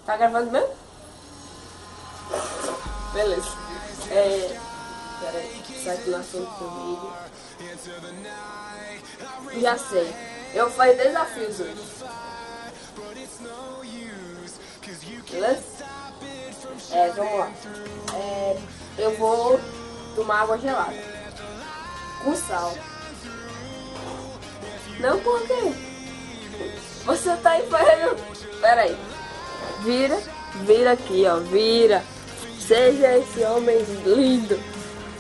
Tá gravando mesmo? Beleza. Peraí, sai aqui no assunto do vídeo. Já sei. Eu faço desafios hoje. Beleza? Vamos lá. Eu vou tomar água gelada. Com sal. Não, por quê? Você tá aí fazendo... Peraí. Vira aqui, ó. Vira. Seja esse homem lindo.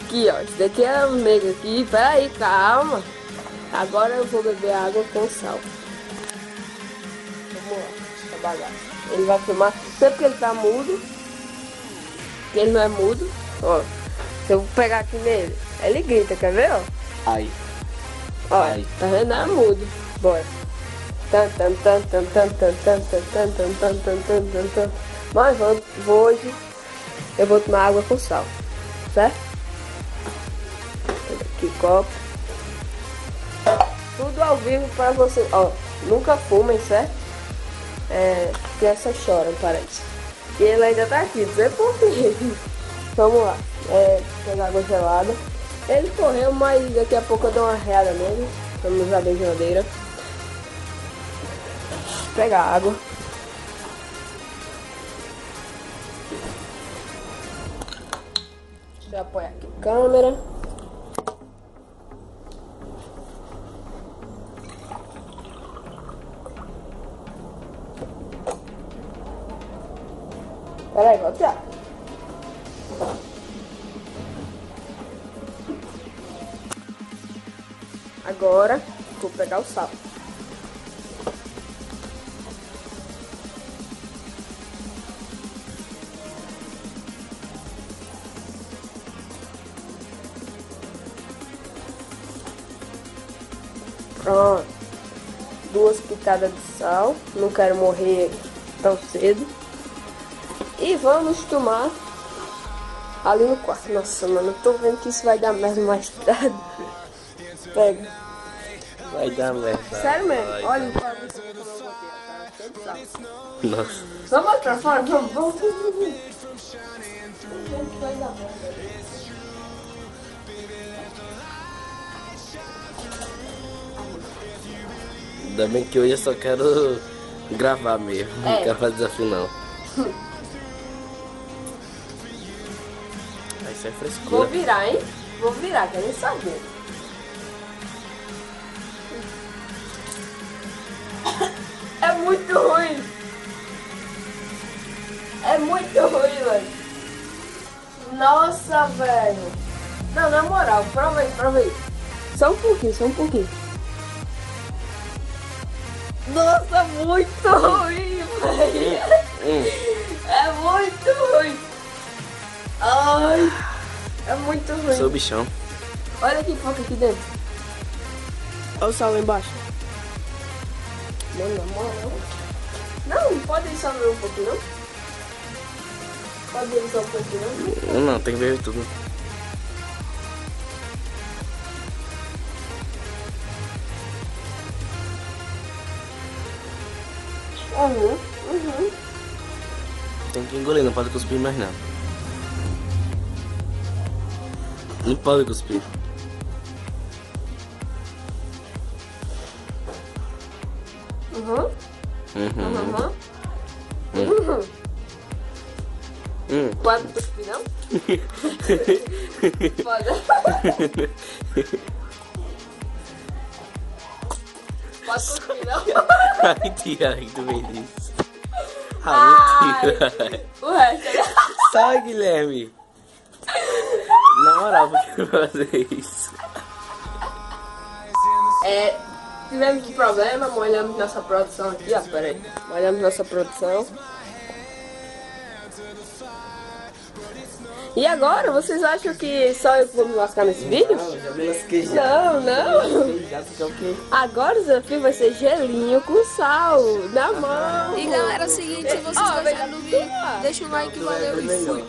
Aqui, ó. Esse daqui é um negro aqui. Peraí, calma. Agora eu vou beber água com sal. Vamos lá. Trabalhar. Ele vai filmar. Sempre que ele tá mudo. Que ele não é mudo. Ó. Se eu pegar aqui nele, ele grita, quer ver, ó? Ai. Ó, Ai. tá vendo? Não é mudo. Bora. Mas hoje eu vou tomar água com sal, certo? Aqui, copo. Tudo ao vivo pra vocês. Ó, nunca fumem, certo? Criança chora, parece. E ele ainda tá aqui, não sei por quê. Vamos lá. Pegar água gelada. Ele correu, mas daqui a pouco eu dou uma reada nele. Vamos usar bem geladeira. Pegar água. Deixa eu apoiar aqui a câmera. Peraí, vou tirar. Agora vou pegar o sal. Pronto. 2 pitadas de sal. Não quero morrer tão cedo. E vamos tomar ali no quarto. Nossa, mano, eu tô vendo que isso vai dar merda mais tarde. Pega. Vai dar merda. Sério mesmo? Olha o quadro que eu botei, tá cheio de sal. Nossa. Vamos lá pra fora? Vamos. Vai dar merda. Ainda bem que hoje eu só quero gravar mesmo. Não quero fazer desafio não. Isso é frescura. Vou virar, hein? Vou virar, quero saber. É muito ruim. É muito ruim, velho. Nossa, velho. Não, na moral, prova aí. Só um pouquinho. Nossa, muito ruim, velho. É muito ruim. Ai, é muito ruim. Sou bichão. Olha que foca aqui dentro. Olha o sal lá embaixo. Não pode ir só ver um pouquinho, não? Pode ir só um pouquinho, não? Não, tem que ver tudo. Uhum. Tem que engolir, não pode cuspir mais não. Não pode cuspir. Pode cuspir, não? Pode. Pode cuspir, não? Mentira que tu fez isso. Mentira. O resto Sai, Guilherme. Na moral, por que eu vou fazer isso? Tivemos um problema, molhamos nossa produção aqui, ó, peraí. Molhamos nossa produção. E agora, vocês acham que só eu vou me lascar nesse vídeo? Não, já me lasquei já. Não. Agora o desafio vai ser gelinho com sal na mão. E galera, é o seguinte, se vocês gostaram do vídeo, deixa um like, valeu e fui.